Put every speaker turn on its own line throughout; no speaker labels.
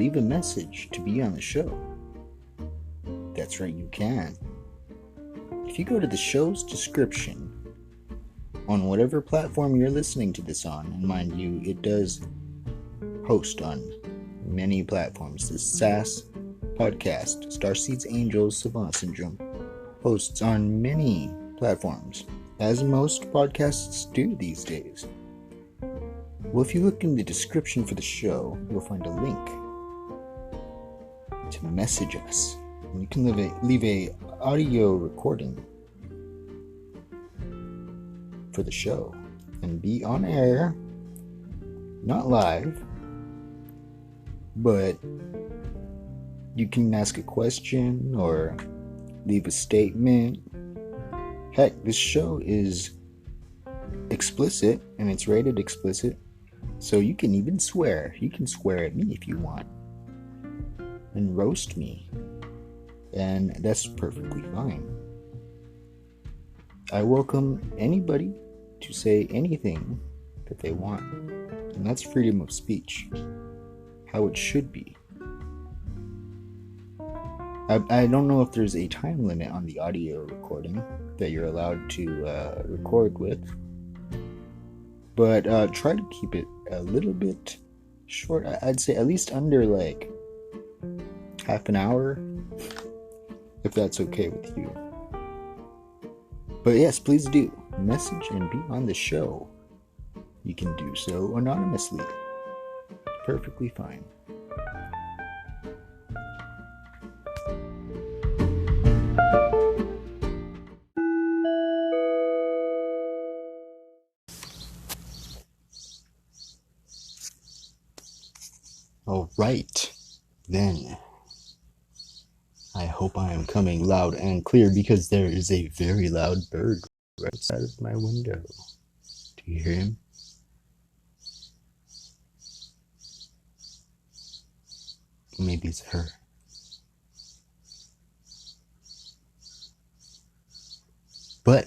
leave a message to be on the show. That's right, you can. If you go to the show's description on whatever platform you're listening to this on, and mind you, it does host on many platforms. The SAS podcast, Starseeds Angels Savant Syndrome, hosts on many platforms, as most podcasts do these days. Well, if you look in the description for the show, you'll find a link to message us. And you can leave a audio recording for the show and be on air, not live, but you can ask a question or leave a statement. Heck, this show is explicit and it's rated explicit, so you can even swear. You can swear at me if you want and roast me, and that's perfectly fine. I welcome anybody to say anything that they want, and that's freedom of speech, how it should be. I don't know if there's a time limit on the audio recording that you're allowed to record with, but try to keep it a little bit short. I'd say at least under like half an hour, if that's okay with you. But yes, please do message and be on the show. You can do so anonymously. Perfectly fine. Alright, then. I hope I am coming loud and clear because there is a very loud bird right outside of my window. Do you hear him? Maybe it's her. But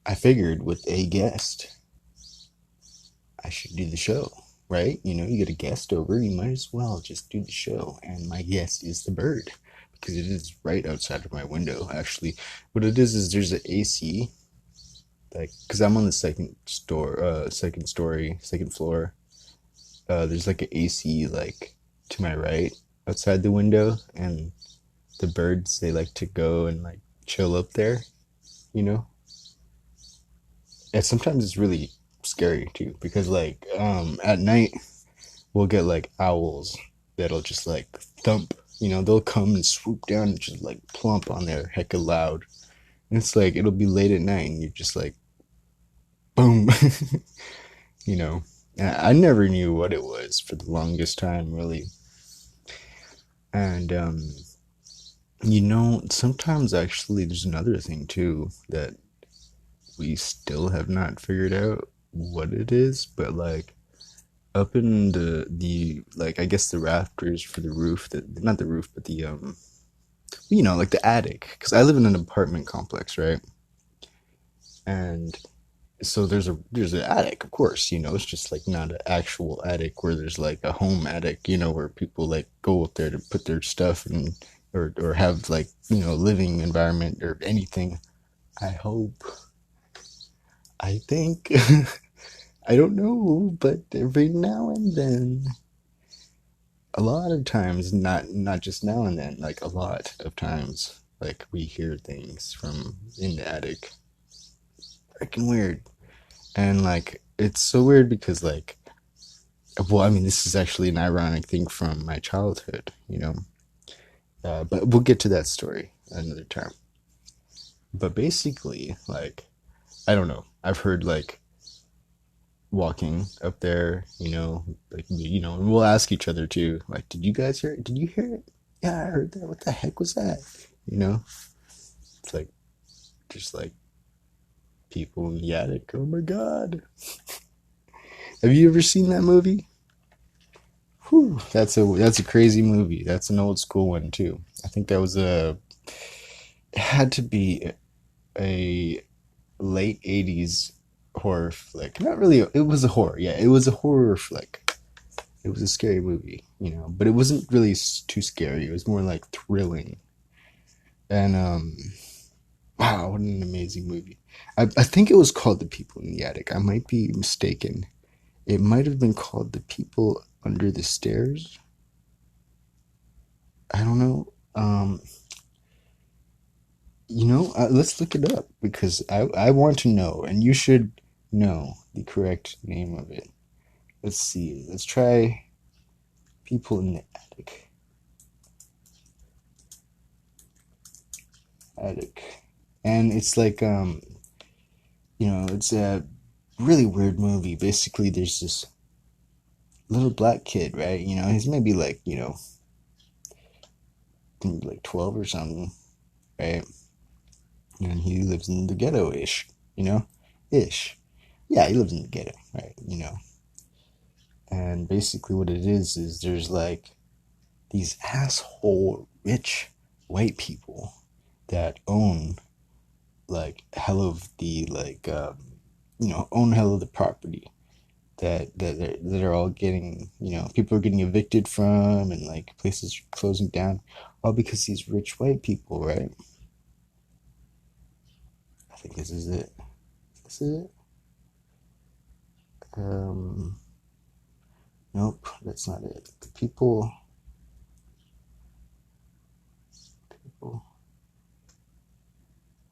I figured with a guest, I should do the show, right? You know, you get a guest over, you might as well just do the show. And my guest is the bird, because it is right outside of my window. Actually, what it is there's an AC, like, because I'm on the second floor. There's like an AC like to my right outside the window, and the birds, they like to go and like chill up there, you know. And sometimes it's really scary too, because like at night we'll get like owls that'll just like thump, you know, they'll come and swoop down and just like plump on there hecka loud, and it's like it'll be late at night and you're just like boom. You know, and I never knew what it was for the longest time, really. And you know, sometimes actually there's another thing too that we still have not figured out what it is, but like up in the like, I guess the rafters for the roof, not the roof, but the you know, like the attic, because I live in an apartment complex, right? And so there's an attic, of course, you know. It's just like not an actual attic where there's like a home attic, you know, where people like go up there to put their stuff and or have like, you know, living environment or anything. I think I don't know, but every now and then, a lot of times, not just now and then, like a lot of times, like we hear things from in the attic. Freaking weird. And like, it's so weird because like, well, I mean, this is actually an ironic thing from my childhood, you know. But we'll get to that story another time. But basically, like, I don't know. I've heard like walking up there, you know, like, you know, and we'll ask each other too, like, did you guys hear it? Did you hear it? Yeah, I heard that. What the heck was that? You know, it's like, just like people in the attic. Oh my God. Have you ever seen that movie? Whew, that's a crazy movie. That's an old school one too. I think that was it had to be a late 80s horror flick. Not really, it was a horror. Yeah, it was a horror flick. It was a scary movie. but it wasn't really too scary. It was more like thrilling. And wow, what an amazing movie. I think it was called The People in the Attic. I might be mistaken. It might have been called The People Under the Stairs. I don't know. Let's look it up because I want to know, and you should know the correct name of it. Let's see. Let's try People in the Attic. Attic. And it's like, it's a really weird movie. Basically, there's this little black kid, right? He's maybe like, maybe like 12 or something, right? And he lives in the ghetto-ish, ish. Yeah, he lives in the ghetto, right? And basically what it is there's like these asshole rich white people that own like hell of the own hell of the property that are all getting, people are getting evicted from, and like places are closing down, all because these rich white people, right? I think this is it. This is it. Nope, that's not it. The people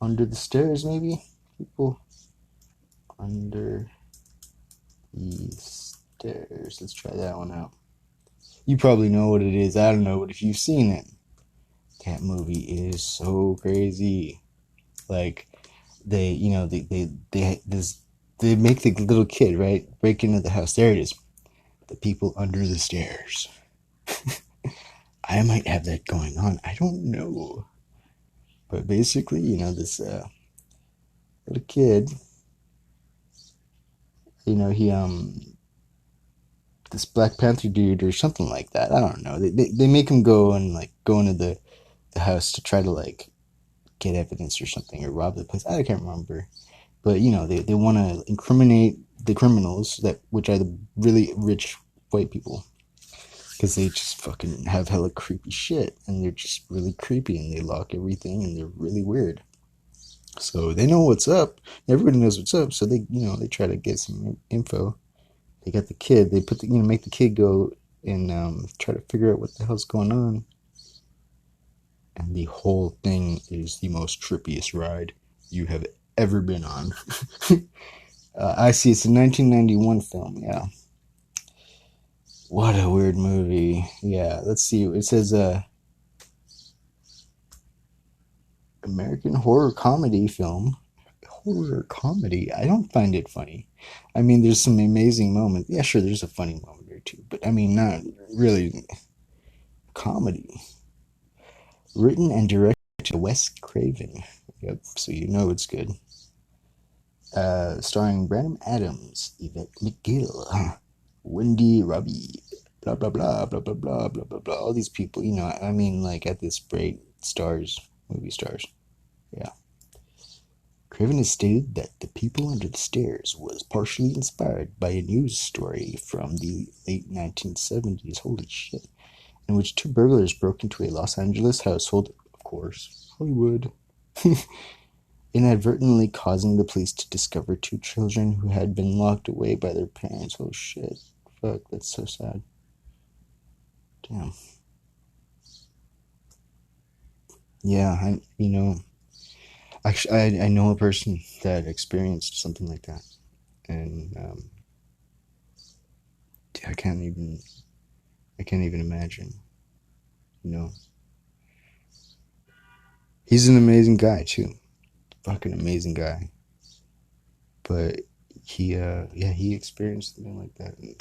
under the stairs, maybe? People under the stairs. Let's try that one out. You probably know what it is. I don't know, but if you've seen it, that movie is so crazy. Like they make the little kid, right, break into the house. There it is. The people under the stairs. I might have that going on. I don't know. But basically, this little kid, he this Black Panther dude or something like that. I don't know. They make him go and like go into the house to try to like get evidence or something, or rob the place. I can't remember. But they want to incriminate the criminals, which are the really rich white people, because they just fucking have hella creepy shit, and they're just really creepy, and they lock everything, and they're really weird. So they know what's up. Everybody knows what's up. So they try to get some info. They got the kid. They make the kid go and try to figure out what the hell's going on. And the whole thing is the most trippiest ride you have ever been on. I see it's a 1991 film. Yeah. What a weird movie. Yeah, let's see. It says American horror comedy film. Horror comedy? I don't find it funny. I mean, there's some amazing moments. Yeah, sure, there's a funny moment or two, but I mean, not really comedy. Written and directed by Wes Craven. Yep, so it's good. Starring Brandon Adams, Yvette McGill, Wendy Robbie, blah blah blah blah blah blah blah blah blah. All these people, I mean, like at this rate, movie stars. Yeah. Craven has stated that The People Under the Stairs was partially inspired by a news story from the late 1970s. Holy shit. In which two burglars broke into a Los Angeles household, of course, Hollywood, inadvertently causing the police to discover two children who had been locked away by their parents. Oh shit. Fuck, that's so sad. Damn. Yeah, actually, I know a person that experienced something like that, and I can't even imagine. He's an amazing guy too, fucking amazing guy. But he experienced something like that, and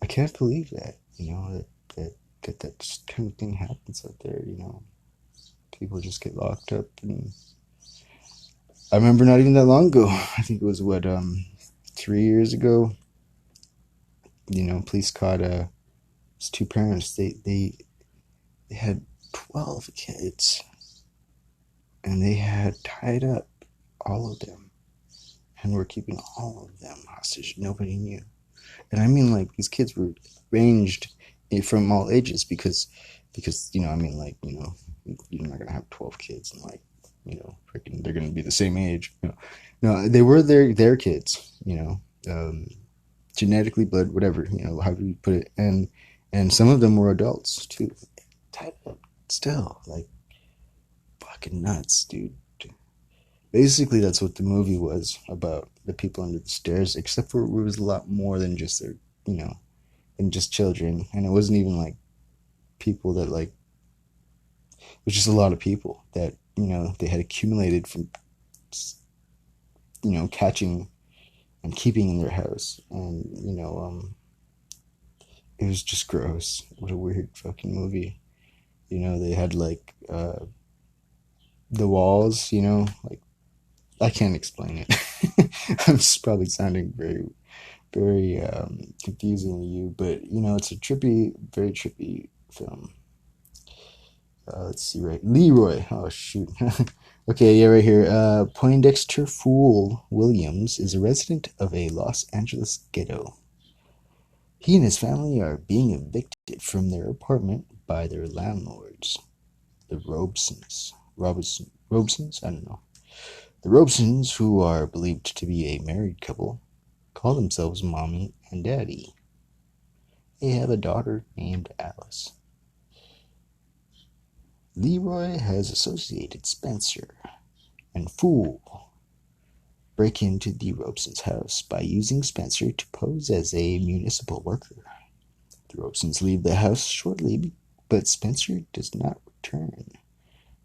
I can't believe that, that kind of thing happens out there. People just get locked up, and I remember not even that long ago. I think it was 3 years ago. Police caught his two parents. They had 12 kids, and they had tied up all of them, and were keeping all of them hostage. Nobody knew, and I mean, like, these kids were ranged from all ages, because I mean, like, you're not gonna have 12 kids and, like, freaking they're gonna be the same age. No, they were their kids. Genetically, blood, whatever. How do you put it? And some of them were adults too. Still, like, fucking nuts, dude. Basically, that's what the movie was about, the people under the stairs, except for it was a lot more than just than just children. And it wasn't even like people that, like, it was just a lot of people that, they had accumulated from, catching and keeping in their house. And, it was just gross. What a weird fucking movie. They had, like, the walls, like, I can't explain it. I'm just probably sounding very, very confusing to you, but it's a very trippy film. Let's see, right, Leroy. Oh shoot. Okay, yeah, right here. Poindexter Fool Williams is a resident of a Los Angeles ghetto. He and his family are being evicted from their apartment by their landlords, the Robesons. Robesons? I don't know. The Robesons, who are believed to be a married couple, call themselves Mommy and Daddy. They have a daughter named Alice. Leroy has associated Spencer and Fool break into the Robesons' house by using Spencer to pose as a municipal worker. The Robesons leave the house shortly, but Spencer does not return.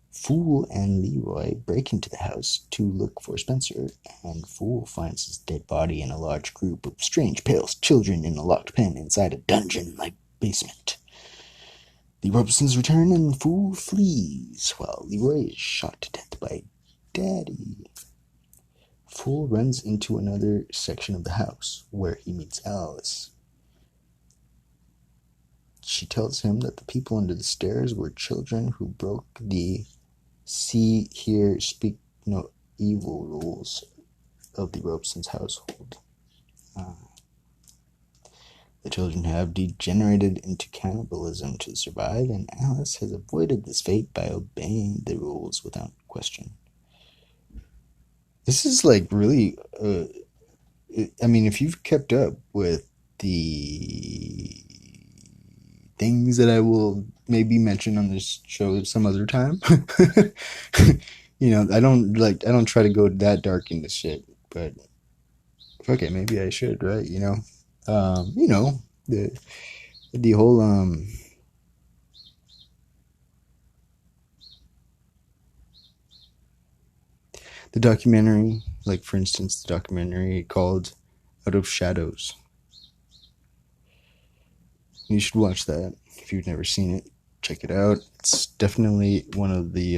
Fool and Leroy break into the house to look for Spencer, and Fool finds his dead body in a large group of strange pale children in a locked pen inside a dungeon-like basement. The Robesons return and Fool flees, while Leroy is shot to death by Daddy. Fool runs into another section of the house, where he meets Alice. She tells him that the people under the stairs were children who broke the see, hear, speak no evil rules of the Robesons' household. The children have degenerated into cannibalism to survive, and Alice has avoided this fate by obeying the rules without question. This is, like, really, I mean, if you've kept up with the things that I will maybe mention on this show some other time, I don't try to go that dark into shit, but okay, maybe I should, right? The whole the documentary, like, for instance, the documentary called Out of Shadows. You should watch that if you've never seen it. Check it out. It's definitely one of the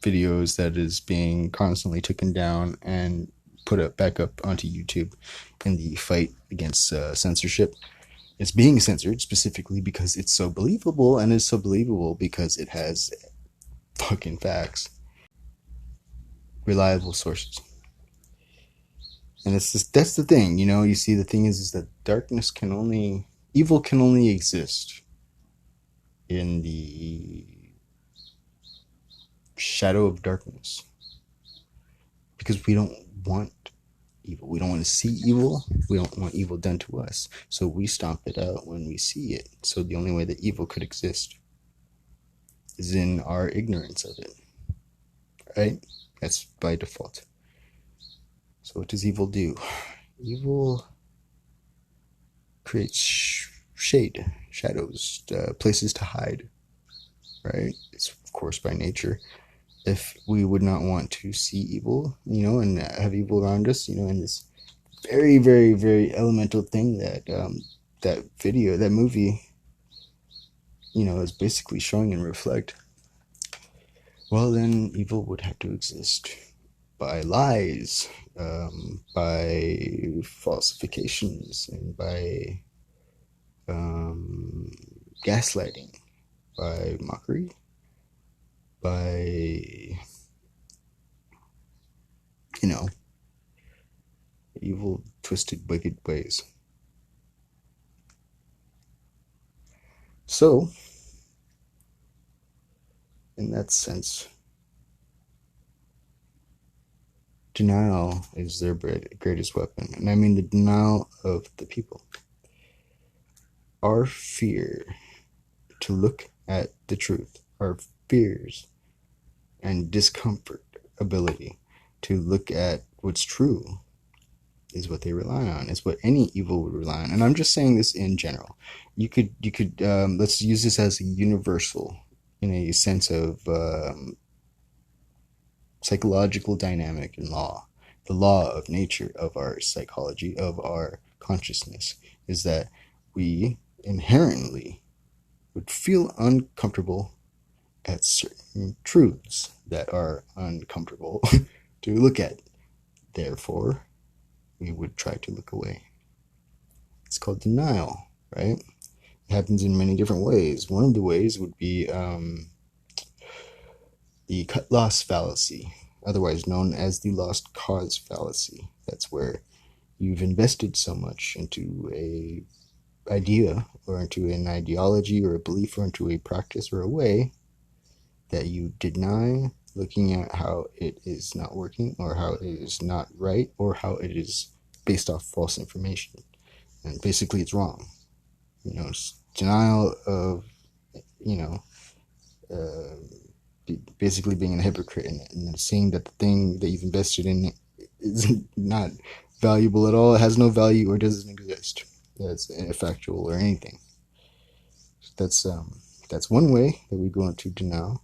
videos that is being constantly taken down and put up back up onto YouTube in the fight against censorship. It's being censored specifically because it's so believable, and it's so believable because it has fucking facts, reliable sources. And that's the thing, you see, the thing is that evil can only exist in the shadow of darkness, because we don't want evil. We don't want to see evil. We don't want evil done to us. So we stomp it out when we see it. So the only way that evil could exist is in our ignorance of it. Right? That's by default. So what does evil do? Evil creates shade, shadows, places to hide. Right? It's, of course, by nature. If we would not want to see evil, and have evil around us, in this very, very, very elemental thing that that movie, is basically showing and reflect, well, then evil would have to exist by lies, by falsifications, and by gaslighting, by mockery, by evil, twisted, wicked ways. So, in that sense, denial is their greatest weapon. And I mean the denial of the people. Our fear to look at the truth, our fears and discomfort ability to look at what's true is what they rely on. It's what any evil would rely on. And I'm just saying this in general. You could let's use this as a universal in a sense of psychological dynamic and law. The law of nature of our psychology, of our consciousness, is that we inherently would feel uncomfortable at certain truths that are uncomfortable to look at. Therefore, we would try to look away. It's called denial, right? It happens in many different ways. One of the ways would be the cut-loss fallacy, otherwise known as the lost cause fallacy. That's where you've invested so much into a idea or into an ideology or a belief or into a practice or a way that you deny looking at how it is not working or how it is not right or how it is based off false information. And basically it's wrong. It's denial of, basically being a hypocrite and seeing that the thing that you've invested in is not valuable at all, it has no value or doesn't exist. That's factual or anything. That's one way that we go into denial.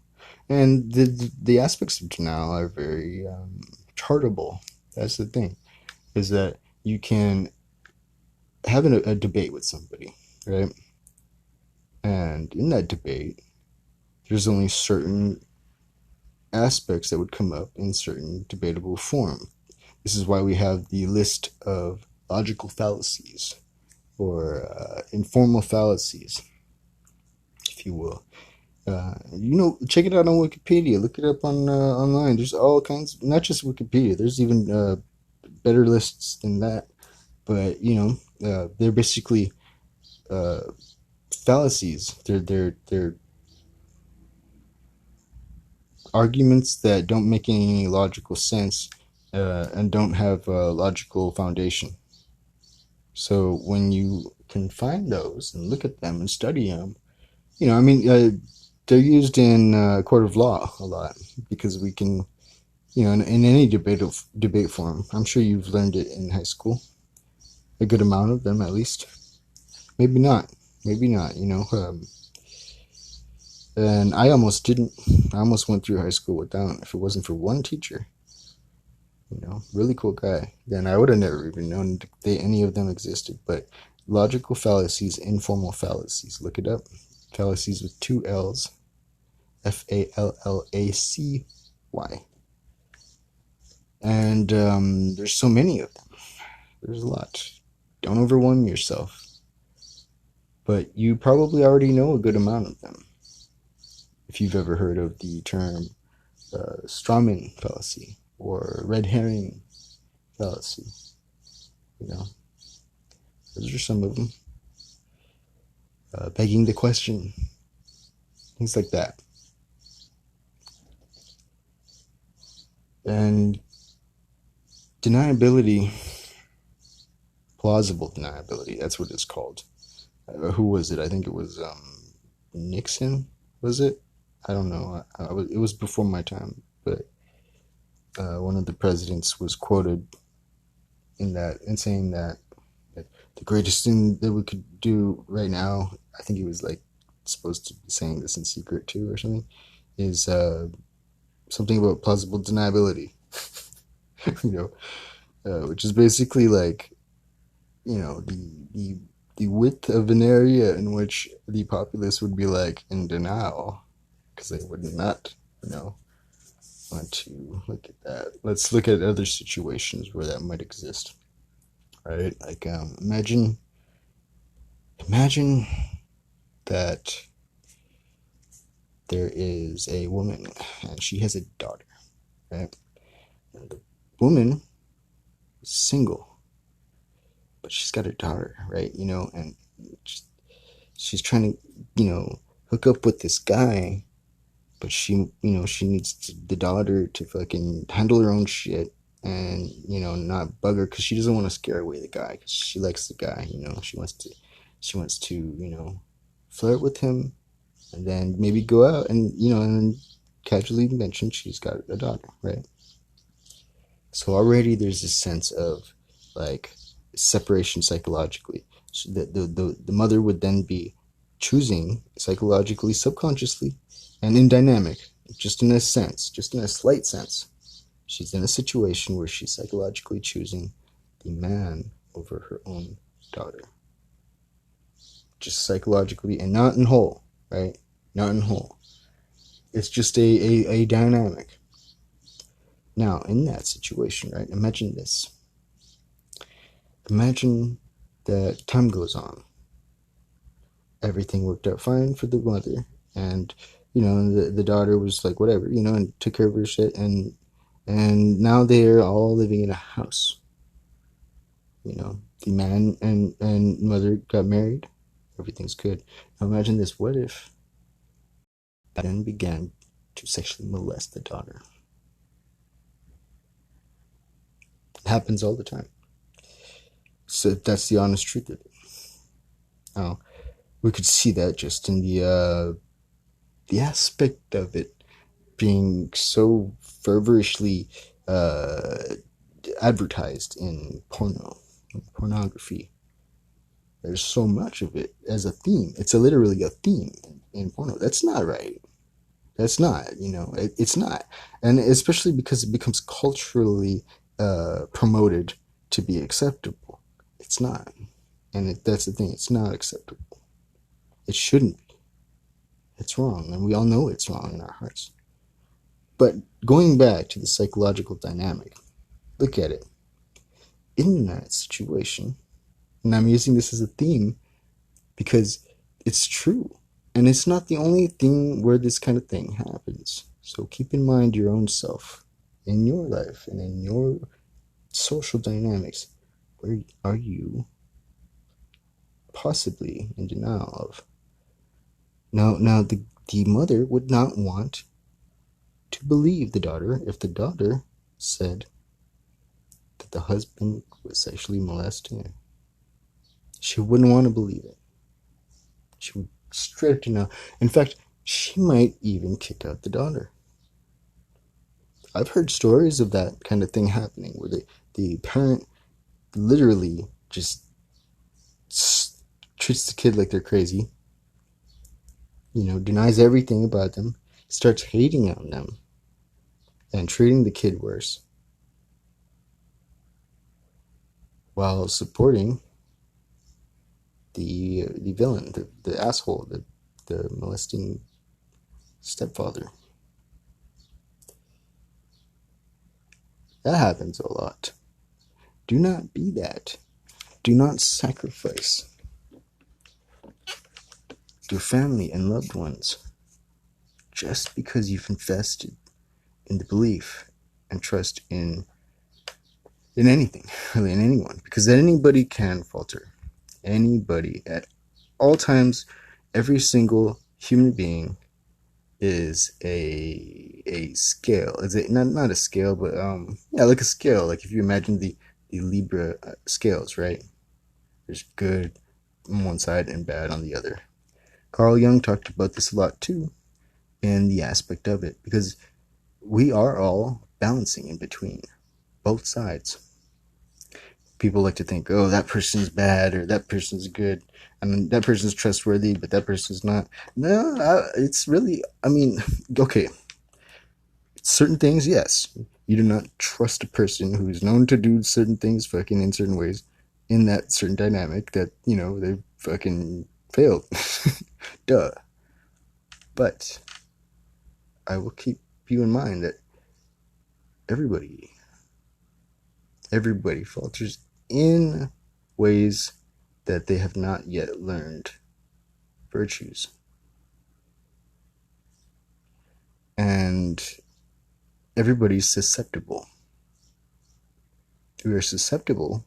And the aspects of denial are very chartable. That's the thing, is that you can have a debate with somebody, right? And in that debate, there's only certain aspects that would come up in certain debatable form. This is why we have the list of logical fallacies or informal fallacies, if you will. Check it out on Wikipedia. Look it up on online. There's all kinds, not just Wikipedia. There's even better lists than that. But they're basically fallacies. They're arguments that don't make any logical sense and don't have a logical foundation. So when you can find those and look at them and study them, they're used in court of law a lot because we can, in any debate form. I'm sure you've learned it in high school, a good amount of them at least. Maybe not. And I almost didn't. I almost went through high school without, if it wasn't for one teacher. Really cool guy. Then I would have never even known any of them existed. But logical fallacies, informal fallacies. Look it up. Fallacies with 2 L's. Fallacy. And there's so many of them. There's a lot. Don't overwhelm yourself. But you probably already know a good amount of them. If you've ever heard of the term strawman fallacy or red herring fallacy, those are some of them. Begging the question, things like that. And deniability, plausible deniability, that's what it's called. Who was it? I think it was Nixon, was it? I don't know. It was before my time, but one of the presidents was quoted in saying that the greatest thing that we could do right now, I think he was like supposed to be saying this in secret too or something, is something about plausible deniability. Which is basically like, the width of an area in which the populace would be like in denial because they would not, want to look at that. Let's look at other situations where that might exist. Right? Like imagine that there is a woman and she has a daughter, right? And the woman is single, but she's got a daughter, right? And She's trying to, hook up with this guy, but she needs the daughter to fucking handle her own shit and, not bug her because she doesn't want to scare away the guy because she likes the guy, she wants to, flirt with him and then maybe go out and, and then casually mention she's got a daughter, right? So already there's this sense of like separation psychologically. So the mother would then be choosing psychologically, subconsciously, and in dynamic, just in a slight sense. She's in a situation where she's psychologically choosing the man over her own daughter. Just psychologically and not in whole, right? Not in whole. It's just a dynamic. Now, in that situation, right, imagine this. Imagine that time goes on. Everything worked out fine for the mother, and, the daughter was like, whatever, and took care of her shit, and now they're all living in a house. The man and mother got married. Everything's good. Now imagine this. What if that then began to sexually molest the daughter? It happens all the time. So that's the honest truth of it. Now, we could see that just in the aspect of it being so fervorishly advertised in pornography. There's so much of it as a theme. It's literally a theme in porno. That's not right. That's not, it's not. And especially because it becomes culturally promoted to be acceptable. It's not. And that's the thing. It's not acceptable. It shouldn't be. It's wrong. And we all know it's wrong in our hearts. But going back to the psychological dynamic, look at it. In that situation, and I'm using this as a theme because it's true. And it's not the only thing where this kind of thing happens. So keep in mind your own self in your life and in your social dynamics. Where are you possibly in denial of? Now the mother would not want to believe the daughter if the daughter said that the husband was sexually molesting her. She wouldn't want to believe it. She would straight to no. In fact, she might even kick out the daughter. I've heard stories of that kind of thing happening where the parent literally just treats the kid like they're crazy, denies everything about them, starts hating on them, and treating the kid worse while supporting the villain, the asshole, the molesting stepfather. That happens a lot. Do not be that. Do not sacrifice your family and loved ones just because you've invested in the belief and trust in anything, really, in anyone, because anybody can falter. Anybody at all times, every single human being is a scale. Is it not a scale, but like a scale. Like if you imagine the Libra scales, right? There's good on one side and bad on the other. Carl Jung talked about this a lot too, in the aspect of it, because we are all balancing in between both sides. People like to think, oh, that person's bad or that person's good. I mean, that person's trustworthy, but that person's not. No, it's really, okay. Certain things, yes. You do not trust a person who's known to do certain things fucking in certain ways in that certain dynamic that, they fucking failed. Duh. But I will keep you in mind that everybody falters in ways that they have not yet learned virtues. And everybody's susceptible. We are susceptible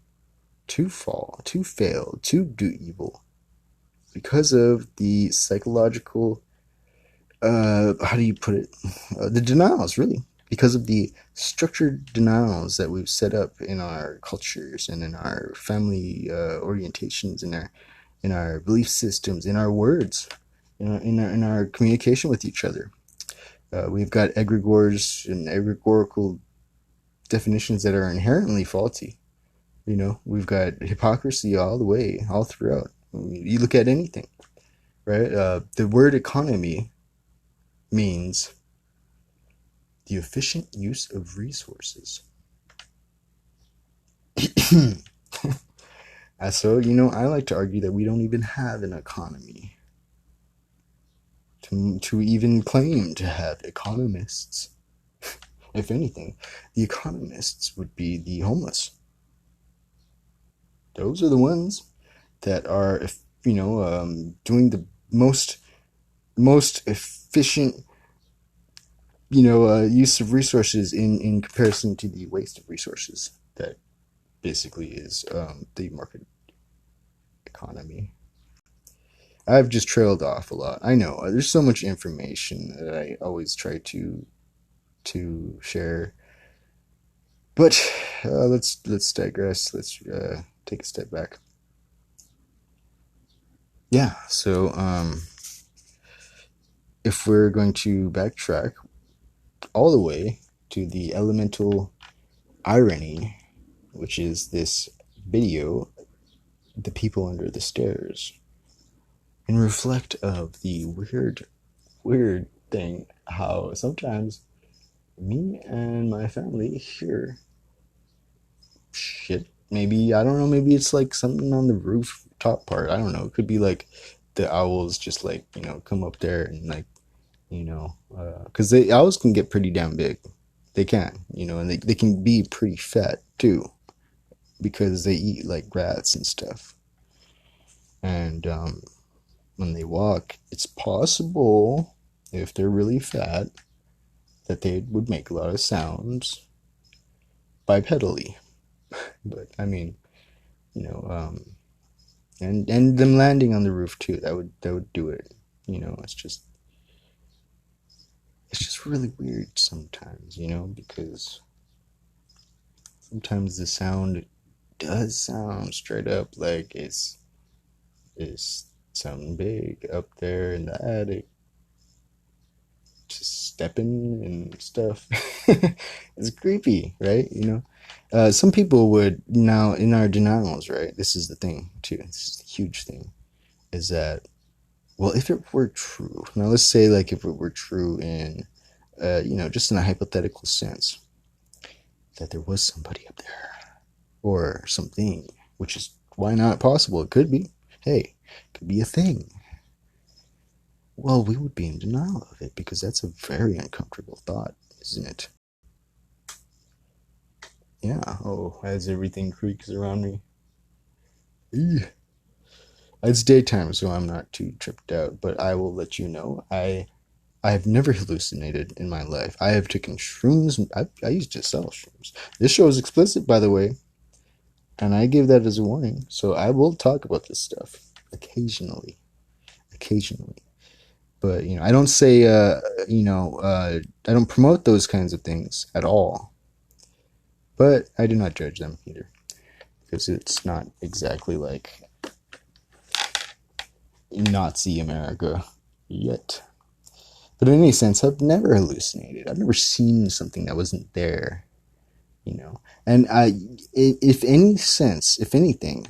to fall, to fail, to do evil. because of the psychological, how do you put it? The denials, really. Because of the structured denials that we've set up in our cultures and in our family orientations, in our belief systems, in our words, in our communication with each other. We've got egregores and egregorical definitions that are inherently faulty. We've got hypocrisy all the way, all throughout. You look at anything, right? The word economy means the efficient use of resources. So, I like to argue that we don't even have an economy to even claim to have economists. If anything, the economists would be the homeless. Those are the ones that are, doing the most efficient, use of resources in comparison to the waste of resources that basically is the market economy. I've just trailed off a lot. I know there's so much information that I always try to share, but let's digress. Let's take a step back. Yeah. So if we're going to backtrack all the way to the elemental irony, which is this video, The People Under the Stairs, and reflect of the weird thing how sometimes me and my family hear shit. Maybe, I don't know, maybe it's like something on the roof top part. I don't know. It could be like the owls just like, come up there and like, because the owls can get pretty damn big. They can, and they can be pretty fat too, because they eat like rats and stuff. And when they walk, it's possible, if they're really fat, that they would make a lot of sounds bipedally. But I mean, and them landing on the roof too, that would do it. It's just really weird sometimes, because sometimes the sound does sound straight up like it's something big up there in the attic, just stepping and stuff. It's creepy, right? Some people would, now in our denials, right? This is the thing too. This is the huge thing, is that, well, if it were true, now let's say like if it were true in, just in a hypothetical sense, that there was somebody up there or something, which is, why not possible? It could be. Hey, it could be a thing. Well, we would be in denial of it because that's a very uncomfortable thought, isn't it? Yeah. Oh, as everything creaks around me. Eugh. It's daytime, so I'm not too tripped out, but I will let you know, I have never hallucinated in my life. I have taken shrooms. I used to sell shrooms. This show is explicit, by the way, and I give that as a warning. So I will talk about this stuff occasionally. But I don't say, I don't promote those kinds of things at all. But I do not judge them either, because it's not exactly like Nazi America yet. But in any sense, I've never hallucinated. I've never seen something that wasn't there, And if anything,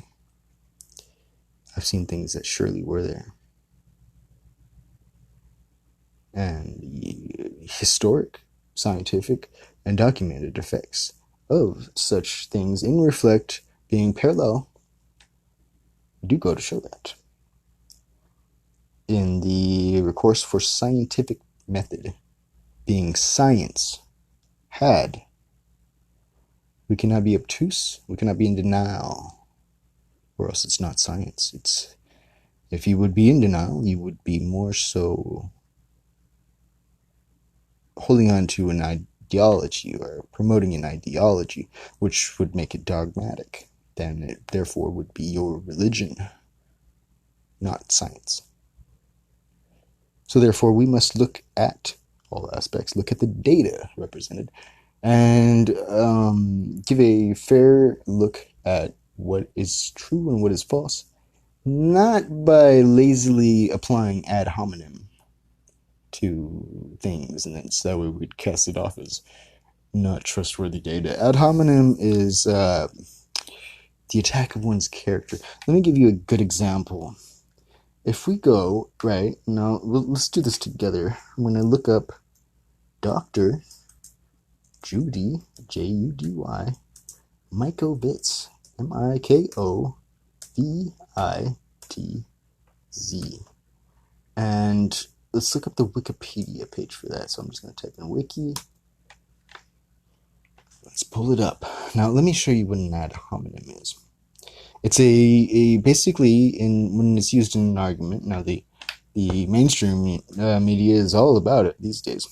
I've seen things that surely were there. And the historic, scientific, and documented effects of such things in reflect being parallel do go to show that. In the recourse for scientific method being science had, we cannot be obtuse, we cannot be in denial, or else it's not science. If you would be in denial, you would be more so holding on to an ideology or promoting an ideology, which would make it dogmatic. Then it therefore would be your religion. not science. So therefore, we must look at all aspects, look at the data represented, and give a fair look at what is true and what is false, not by lazily applying ad hominem to things, and then so that way we'd cast it off as not trustworthy data. Ad hominem is the attack of one's character. Let me give you a good example. If we go, right, now let's do this together. I'm going to look up Dr. Judy, Judy, Mikovits, Mikovitz. And let's look up the Wikipedia page for that. So I'm just going to type in wiki. Let's pull it up. Now let me show you what an ad hominem is. It's a basically when it's used in an argument. Now the mainstream media is all about it these days.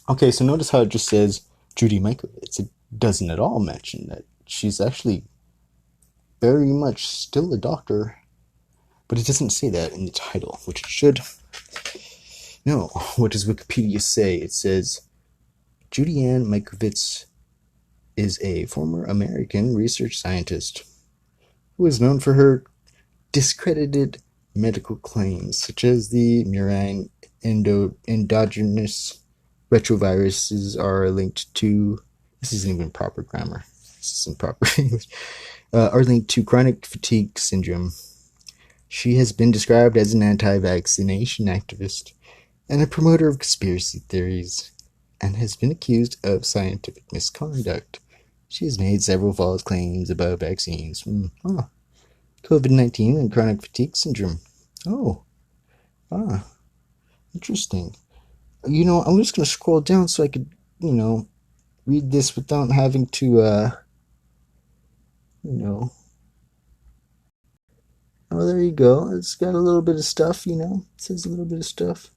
Okay, so notice how it just says Judy Mikovits. It doesn't at all mention that she's actually very much still a doctor, but it doesn't say that in the title, which it should. No, what does Wikipedia say? It says Judy Ann Mikovits is a former American research scientist who is known for her discredited medical claims, such as the murine endogenous retroviruses are linked to. This isn't even proper grammar. This isn't proper English. Are linked to chronic fatigue syndrome. She has been described as an anti-vaccination activist and a promoter of conspiracy theories, and has been accused of scientific misconduct. She has made several false claims about vaccines. COVID-19 and chronic fatigue syndrome. Interesting. I'm just going to scroll down so I could, read this without having to, Oh, there you go. It's got a little bit of stuff, It says a little bit of stuff.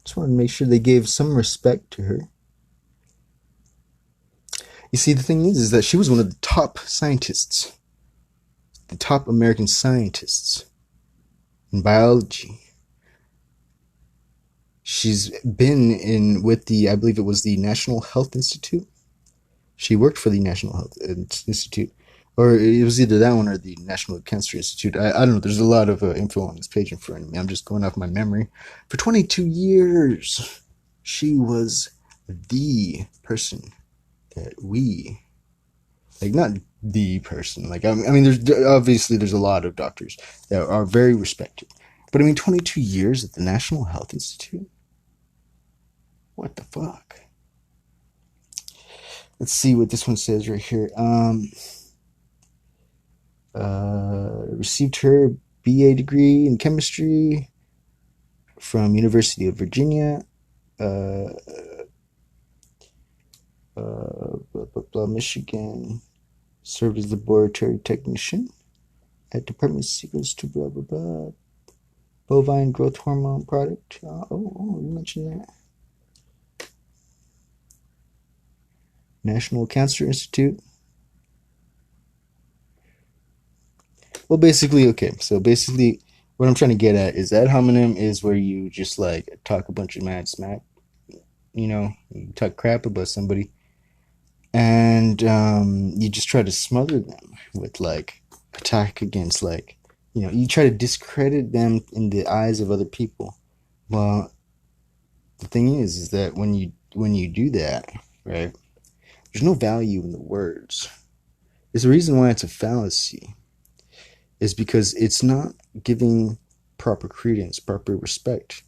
Just wanted to make sure they gave some respect to her. You see, the thing is that she was one of the top scientists, the top American scientists in biology. She's been with I believe it was the National Health Institute. She worked for the National Health Institute, or it was either that one or the National Cancer Institute. I don't know. There's a lot of info on this page in front of me. I'm just going off my memory. For 22 years, she was the person that not the person. There's a lot of doctors that are very respected. But 22 years at the National Health Institute? What the fuck? Let's see what this one says right here. Received her BA degree in chemistry from University of Virginia. Michigan. Served as laboratory technician at Department of Secrets to blah blah blah. Bovine growth hormone product. You mentioned that. National Cancer Institute. Well, basically, what I'm trying to get at is ad hominem is where you just talk a bunch of mad smack, you talk crap about somebody, and you just try to smother them with attack against you try to discredit them in the eyes of other people. Well, the thing is that when you do that, right, there's no value in the words. There's a reason why it's a fallacy. Is because it's not giving proper credence, proper respect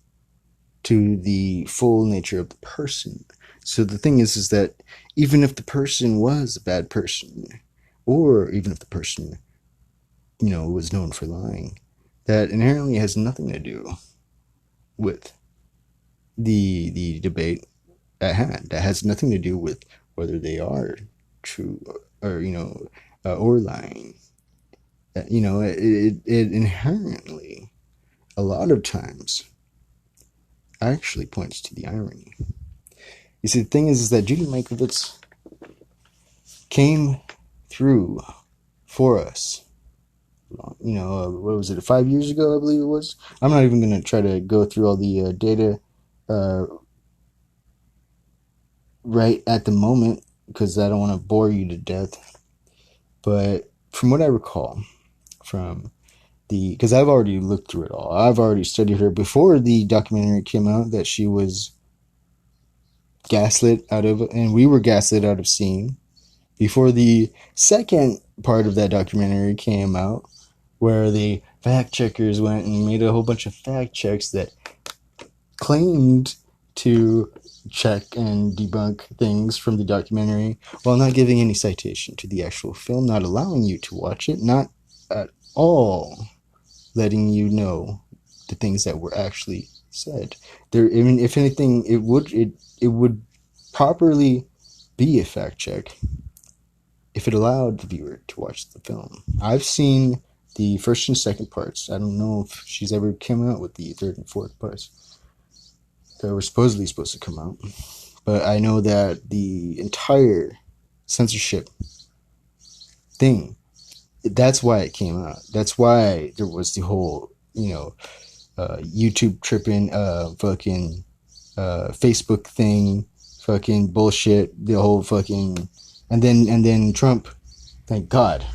to the full nature of the person. So the thing is that even if the person was a bad person, or even if the person, was known for lying, that inherently has nothing to do with the debate at hand. That has nothing to do with whether they are true or or lying. It inherently, a lot of times, actually points to the irony. You see, the thing is that Judy Mikovits came through for us what was it, 5 years ago, I believe it was. I'm not even going to try to go through all the data uh, right at the moment because I don't want to bore you to death. But from what I recall, from because I've already looked through it all, I've already studied her before the documentary came out that she was gaslit out of, and we were gaslit out of seeing. Before the second part of that documentary came out, where the fact checkers went and made a whole bunch of fact checks that claimed to check and debunk things from the documentary while not giving any citation to the actual film, not allowing you to watch it, not at all letting you know the things that were actually said. There, I mean, if anything, it would properly be a fact check if it allowed the viewer to watch the film. I've seen the first and second parts. I don't know if she's ever come out with the third and fourth parts that were supposedly supposed to come out. But I know that the entire censorship thing, that's why it came out. That's why there was the whole, YouTube tripping, fucking Facebook thing, fucking bullshit, the whole fucking, and then Trump, thank God,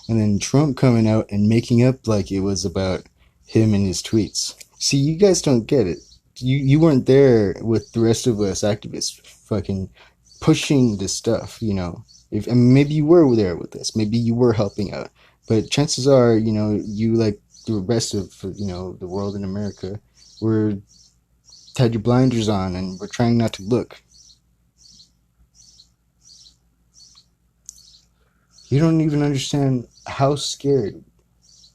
and then Trump coming out and making up like it was about him and his tweets. See, you guys don't get it. You weren't there with the rest of us activists, fucking pushing this stuff. If I mean, maybe you were there with us, maybe you were helping out, but chances are, you like the rest of the world in America, were had your blinders on and were trying not to look. You don't even understand how scared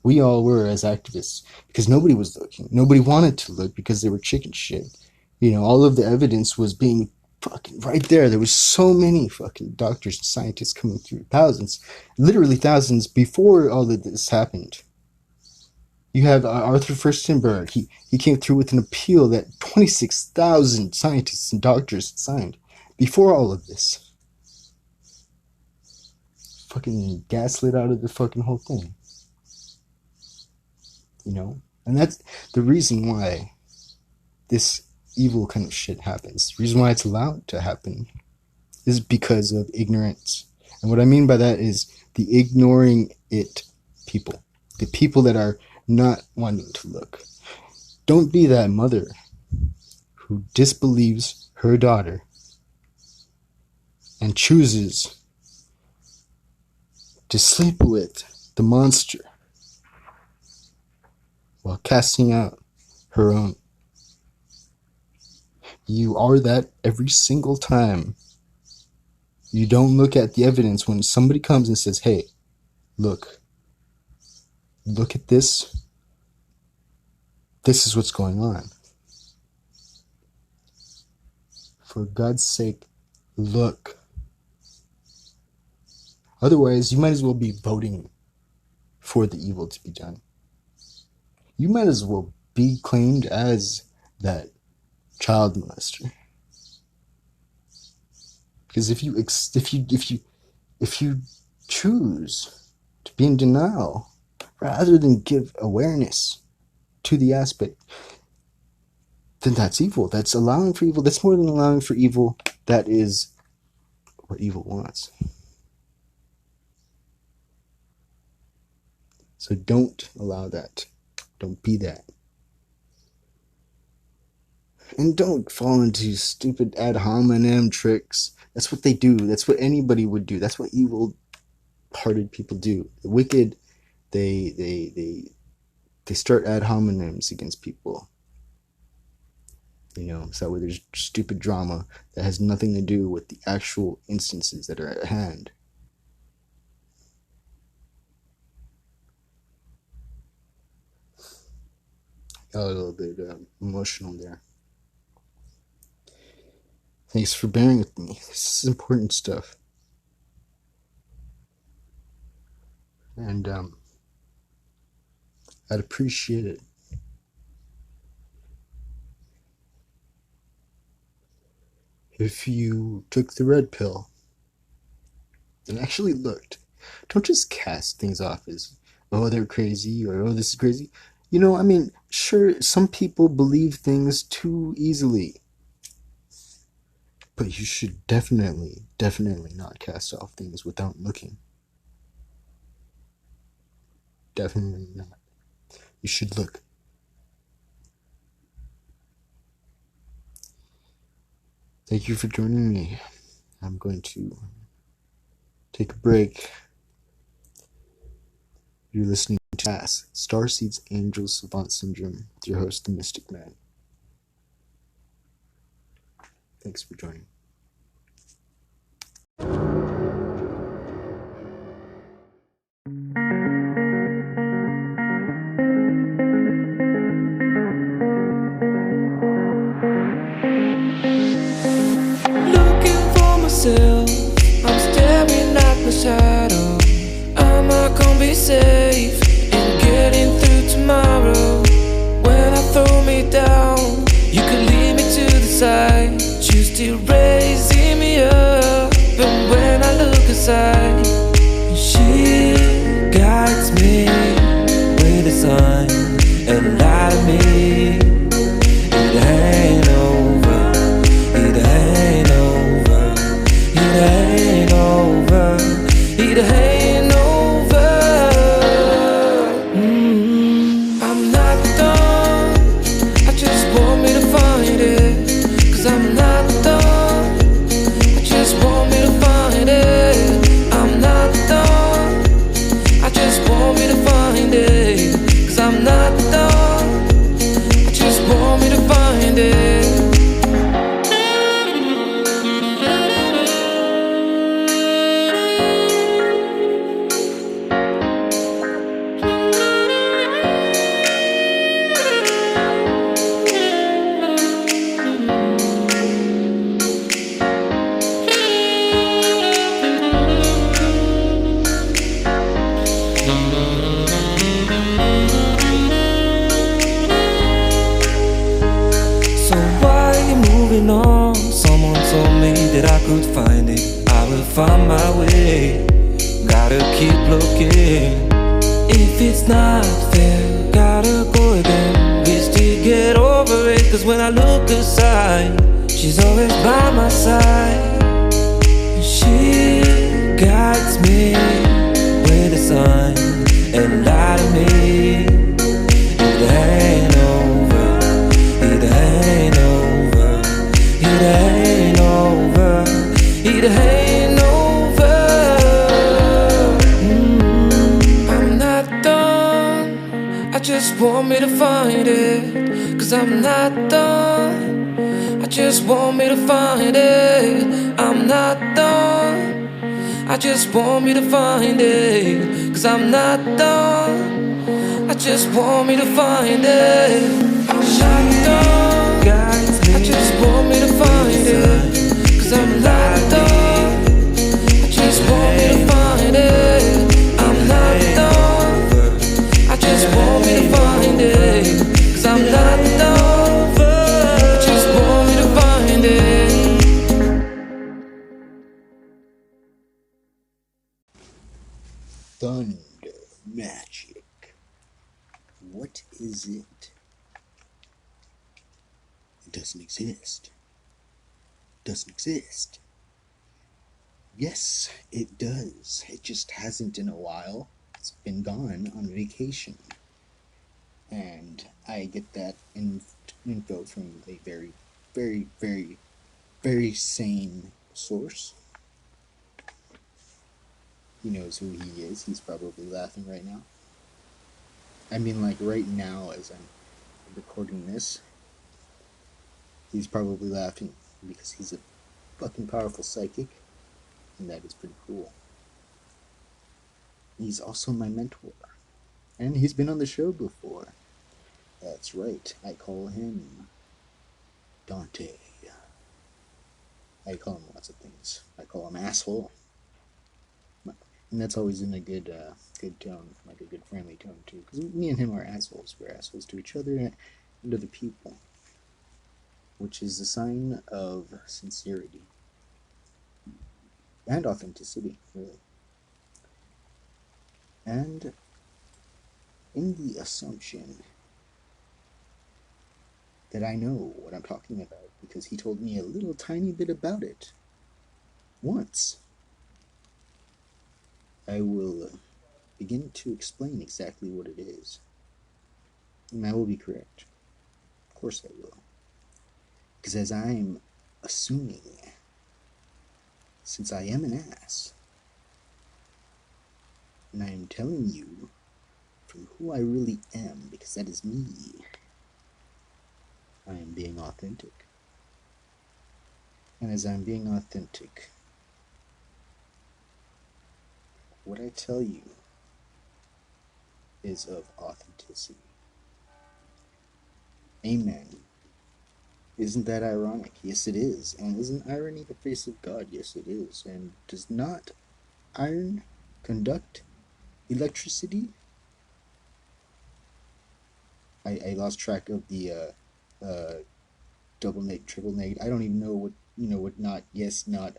we all were as activists because nobody was looking. Nobody wanted to look because they were chicken shit. All of the evidence was being fucking right there. There was so many fucking doctors and scientists coming through. Thousands. Literally thousands before all of this happened. You have Arthur Furstenberg. He came through with an appeal that 26,000 scientists and doctors signed before all of this. Fucking gaslit out of the fucking whole thing. And that's the reason why this evil kind of shit happens. The reason why it's allowed to happen is because of ignorance. And what I mean by that is the ignoring it people. The people that are not wanting to look. Don't be that mother who disbelieves her daughter and chooses to sleep with the monster while casting out her own. You are that every single time. You don't look at the evidence when somebody comes and says, hey, look at this. This is what's going on. For God's sake, look. Otherwise, you might as well be voting for the evil to be done. You might as well be claimed as that child molester. Because if you choose to be in denial rather than give awareness to the aspect, then that's evil. That's allowing for evil. That's more than allowing for evil. That is what evil wants. So don't allow that. Don't be that. And don't fall into stupid ad hominem tricks. That's what they do. That's what anybody would do. That's what evil-hearted people do. The wicked, they start ad hominems against people. So where there's stupid drama that has nothing to do with the actual instances that are at hand. Got a little bit emotional there. Thanks for bearing with me. This is important stuff. And I'd appreciate it if you took the red pill and actually looked. Don't just cast things off as, oh, they're crazy, or oh, this is crazy. You know, I mean, sure, some people believe things too easily, but you should definitely not cast off things without looking. Definitely not. You should look. Thank you for joining me. I'm going to take a break. You're listening to Starseeds Angel Savant Syndrome with your host, the Mystic Man. Thanks for joining.
I'm staring at my shadow. Am I gonna be safe in getting through tomorrow? When I throw me down, you could lead me to the side. You still raising me up, and when I look aside, she guides me with a sign and light of me. It ain't over, it ain't over, it ain't over, it ain't over. I'm not done, I just want me to find it. Cause I'm not done, I just want me to find it. I'm not done, I just want me to find it. Cause I'm not done, I just want me to find it. On. Someone told me that I could find it, I will find my way. Gotta keep looking. If it's not fair, gotta go again. We still get over it, cause when I look aside, she's always by my side. She guides me with a sign and light of me. It ain't over, it ain't over, it ain't over, it ain't over. I'm not done, I just want me to find it. Cause I'm not done, I just want me to find it. I'm not done, I just want me to find it. Cause I'm not done, I just want me to find it. I'm not done, guys, I just want me to find it. Cause I'm not done, I just want me to find it. I'm not done, I just want me to find it. Cause I'm not done, I just want me to find it.
Thunder magic. What is it? It doesn't exist. Doesn't exist. Yes, it does. It just hasn't in a while. It's been gone on vacation. And I get that info from a very sane source. He knows who he is. He's probably laughing right now. I mean, like right now as I'm recording this, he's probably laughing because he's a fucking powerful psychic, and that is pretty cool. He's also my mentor, and he's been on the show before. That's right, I call him Dante. I call him lots of things. I call him asshole, and that's always in a good tone, like a good friendly tone too. Because me and him are assholes. We're assholes to each other and other people, which is a sign of sincerity and authenticity, really. And in the assumption that I know what I'm talking about because he told me a little tiny bit about it once, I will begin to explain exactly what it is. And I will be correct. Of course I will. Because as I'm assuming, since I am an ass, and I am telling you from who I really am, because that is me, I am being authentic. And as I'm being authentic, what I tell you is of authenticity. Amen. Isn't that ironic? Yes, it is. And isn't irony the face of God? Yes, it is. And does not iron conduct electricity? I lost track of the double neg, triple neg. I don't even know what not. Yes, not.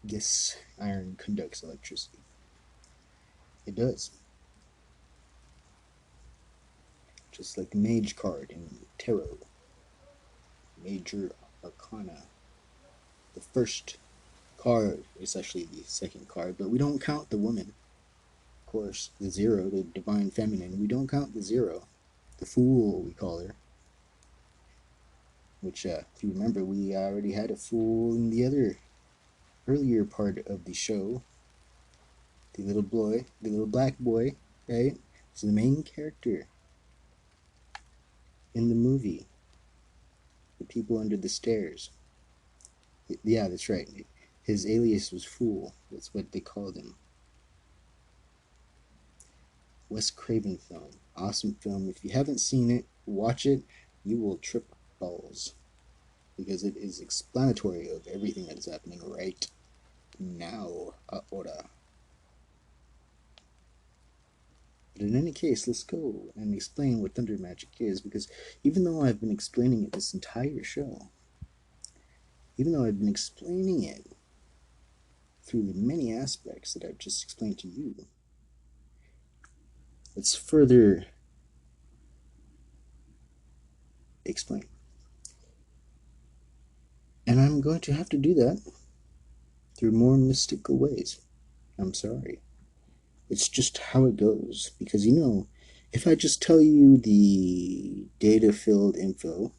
Yes, iron conducts electricity. It does. Just like the mage card in tarot. Major arcana. The first card is actually the second card, but we don't count the woman. Of course, the zero, the divine feminine. We don't count the zero. The fool, we call her. Which, if you remember, we already had a fool in the other earlier part of the show. The little boy, the little black boy, right? Is the main character in the movie. The people under the stairs. Yeah, that's right. His alias was Fool. That's what they called him. Wes Craven film. Awesome film. If you haven't seen it, watch it. You will trip balls. Because it is explanatory of everything that is happening right now. Ahora. But in any case, let's go and explain what thunder magic is, because even though I've been explaining it this entire show, even though I've been explaining it through the many aspects that I've just explained to you, let's further explain. And I'm going to have to do that through more mystical ways. I'm sorry. It's just how it goes. Because, if I just tell you the data-filled info,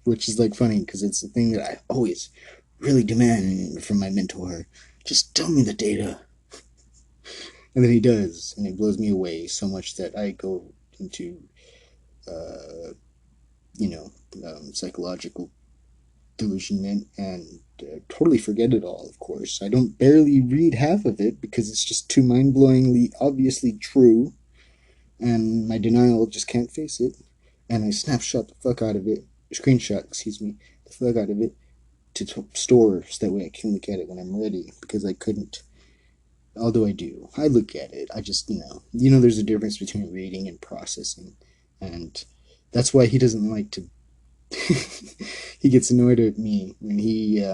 which is like funny because it's the thing that I always really demand from my mentor, just tell me the data. And then he does, and it blows me away so much that I go into, psychological delusionment and totally forget it all, of course. I don't barely read half of it because it's just too mind-blowingly obviously true, and my denial just can't face it. And I snapshot the fuck out of it, screenshot, excuse me, the fuck out of it to store so that way I can look at it when I'm ready, because I couldn't. Although I do. I look at it. I just, there's a difference between reading and processing. And that's why he doesn't like to. He gets annoyed at me when he,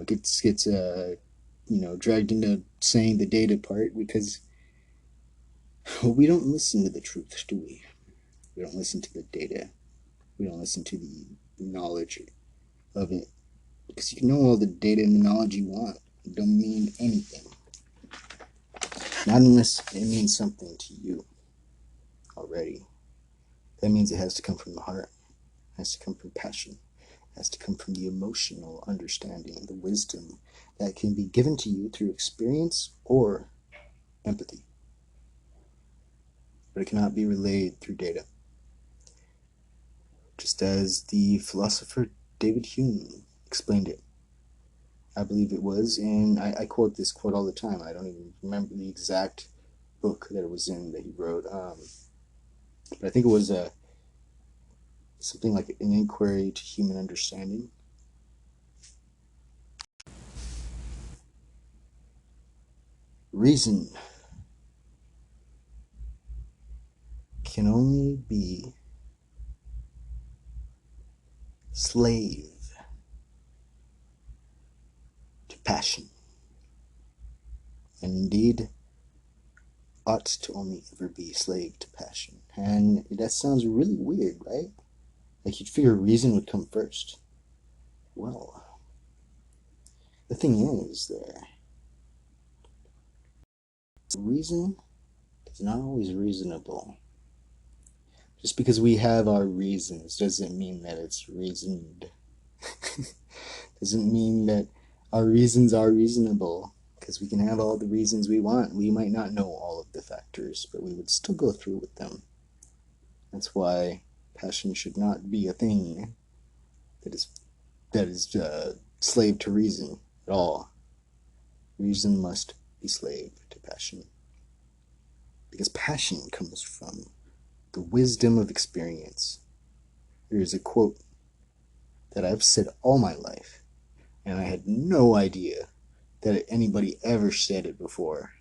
gets dragged into saying the data part, because we don't listen to the truth, do we? We don't listen to the data. We don't listen to the knowledge of it. Because you can know all the data and the knowledge you want. It don't mean anything. Not unless it means something to you already. That means it has to come from the heart. It has to come from passion. It has to come from the emotional understanding, the wisdom that can be given to you through experience or empathy. But it cannot be relayed through data. Just as the philosopher David Hume explained it. I believe it was, and I quote this quote all the time. I don't even remember the exact book that it was in that he wrote. But I think it was something like an inquiry to human understanding. Reason can only be slave to passion. And indeed, ought to only ever be a slave to passion. And that sounds really weird, right? Like you'd figure reason would come first. Well, the thing is that reason is not always reasonable. Just because we have our reasons doesn't mean that it's reasoned. Doesn't mean that our reasons are reasonable. Because we can have all the reasons we want. We might not know all of the factors, but we would still go through with them. That's why passion should not be a thing that is slave to reason at all. Reason must be slave to passion. Because passion comes from the wisdom of experience. There is a quote that I've said all my life, and I had no idea that anybody ever said it before.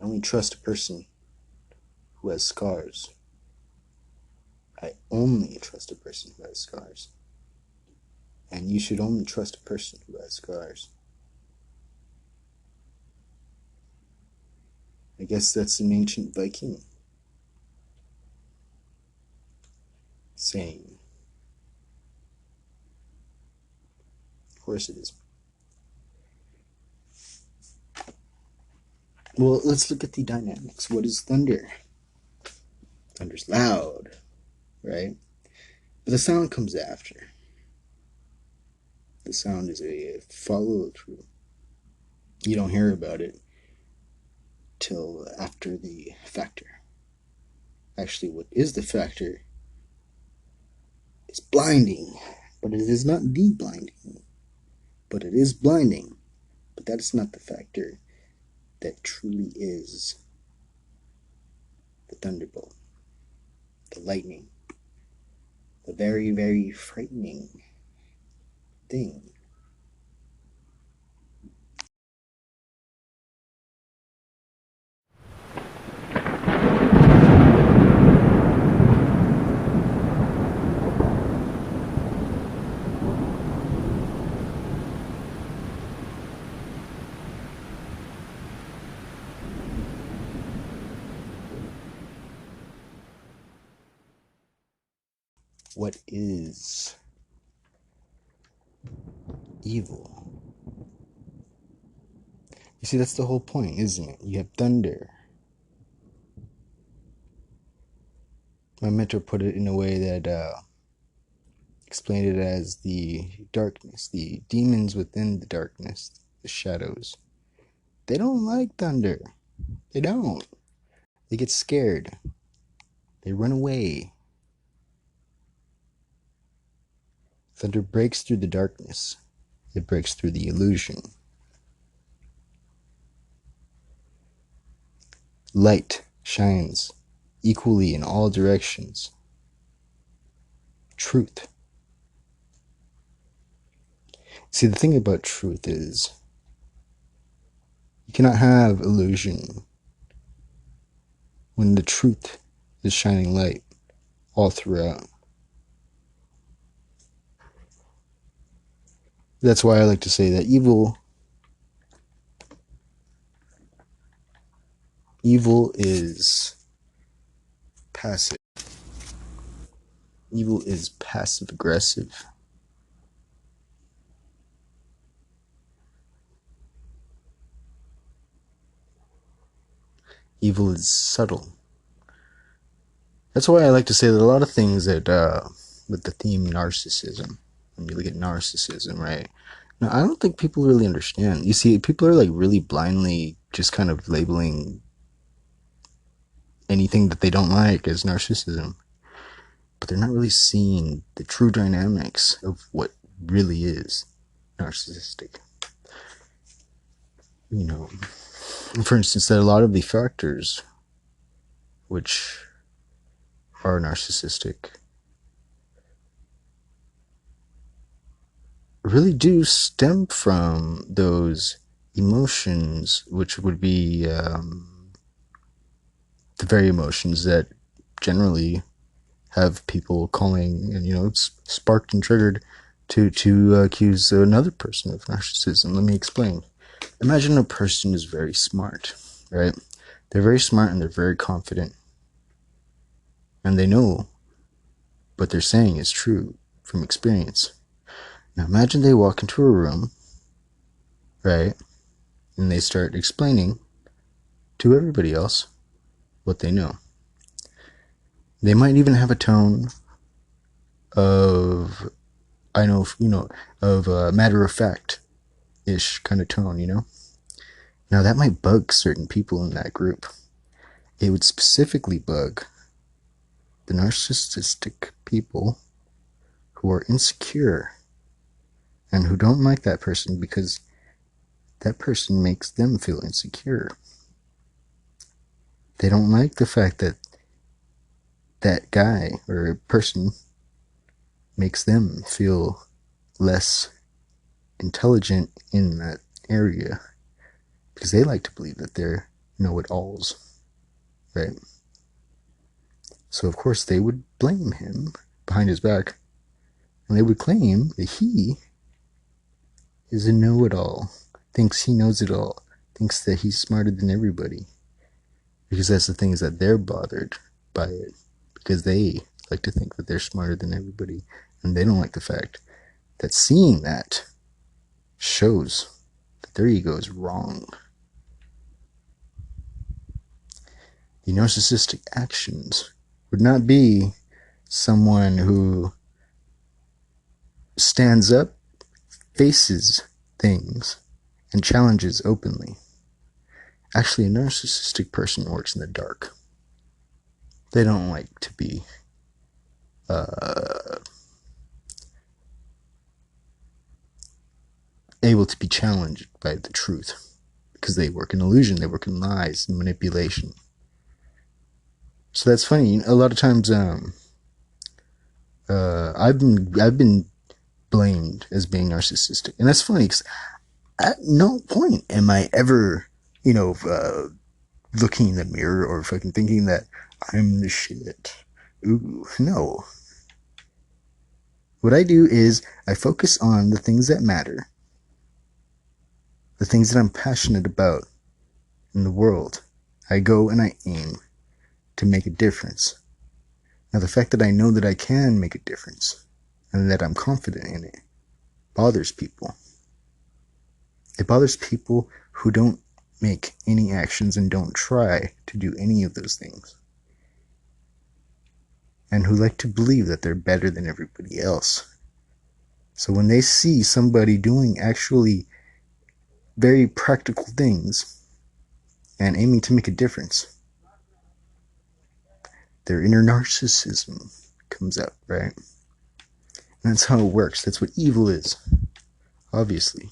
I only trust a person who has scars. I only trust a person who has scars. And you should only trust a person who has scars. I guess that's an ancient Viking saying. Of course it is. Well, let's look at the dynamics. What is thunder? Thunder's loud, right? But the sound comes after. The sound is a follow-through. You don't hear about it till after the factor. Actually, what is the factor is blinding, but it is not the blinding. But it is blinding, but that is not the factor that truly is the thunderbolt, the lightning, the very, very frightening thing. What is evil? You see, that's the whole point, isn't it? You have thunder. My mentor put it in a way that explained it as the darkness, the demons within the darkness, the shadows. They don't like thunder. They don't. They get scared. They run away. Thunder breaks through the darkness. It breaks through the illusion. Light shines equally in all directions. Truth. See, the thing about truth is you cannot have illusion when the truth is shining light all throughout. That's why I like to say that evil is passive. Evil is passive aggressive. Evil is subtle. That's why I like to say that a lot of things that with the theme narcissism, when you look at narcissism, right? Now, I don't think people really understand. You see, people are like really blindly just kind of labeling anything that they don't like as narcissism, but they're not really seeing the true dynamics of what really is narcissistic. You know, for instance, that a lot of the factors which are narcissistic really do stem from those emotions, which would be the very emotions that generally have people calling and, sparked and triggered to accuse another person of narcissism. Let me explain. Imagine a person is very smart, right? They're very smart and they're very confident. And they know what they're saying is true from experience. Now imagine they walk into a room, right? And they start explaining to everybody else what they know. They might even have a tone of, of a matter-of-fact-ish kind of tone. Now that might bug certain people in that group. It would specifically bug the narcissistic people who are insecure and who don't like that person because that person makes them feel insecure. They don't like the fact that that guy or person makes them feel less intelligent in that area because they like to believe that they're know-it-alls, right? So of course they would blame him behind his back, and they would claim that he is a know-it-all, thinks he knows it all, thinks that he's smarter than everybody, because that's the thing, is that they're bothered by it, because they like to think that they're smarter than everybody, and they don't like the fact that seeing that shows that their ego is wrong. The narcissistic actions would not be someone who stands up, faces things, and challenges openly. Actually, a narcissistic person works in the dark. They don't like to be able to be challenged by the truth, because they work in illusion, they work in lies and manipulation. So that's funny. A lot of times, I've been blamed as being narcissistic, and that's funny because at no point am I ever, looking in the mirror or fucking thinking that I'm the shit. Ooh, no. What I do is I focus on the things that matter, the things that I'm passionate about in the world. I go and I aim to make a difference. Now, the fact that I know that I can make a difference and that I'm confident in it bothers people. It bothers people who don't make any actions and don't try to do any of those things, and who like to believe that they're better than everybody else. So when they see somebody doing actually very practical things and aiming to make a difference, their inner narcissism comes out, right? And that's how it works. That's what evil is, obviously.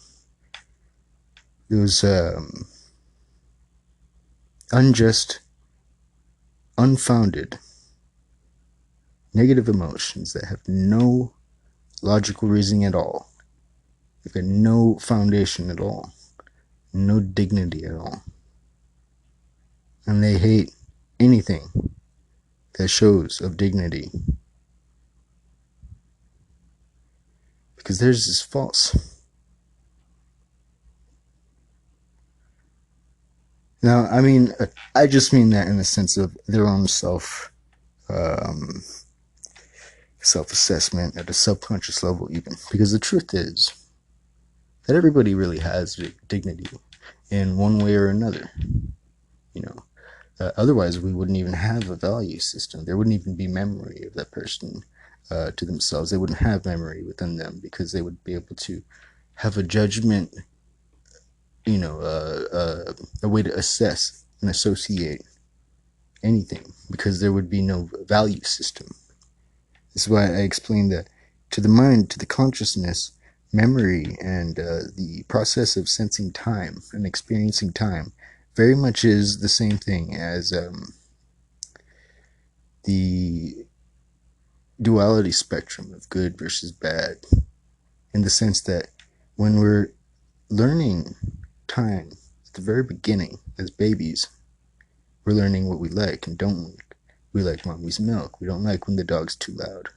Those unjust, unfounded, negative emotions that have no logical reasoning at all. They've got no foundation at all, no dignity at all. And they hate anything that shows of dignity, because theirs is false. Now, I mean, I just mean that in the sense of their own self-assessment at a subconscious level, even, because the truth is that everybody really has dignity in one way or another. Otherwise we wouldn't even have a value system. There wouldn't even be memory of that person to themselves. They wouldn't have memory within them, because they would be able to have a judgment, a way to assess and associate anything, because there would be no value system. This is why I explained that to the mind, to the consciousness, memory and the process of sensing time and experiencing time very much is the same thing as the duality spectrum of good versus bad, in the sense that when we're learning time at the very beginning as babies, we're learning what we like and don't like. We like mommy's milk. We don't like when the dog's too loud.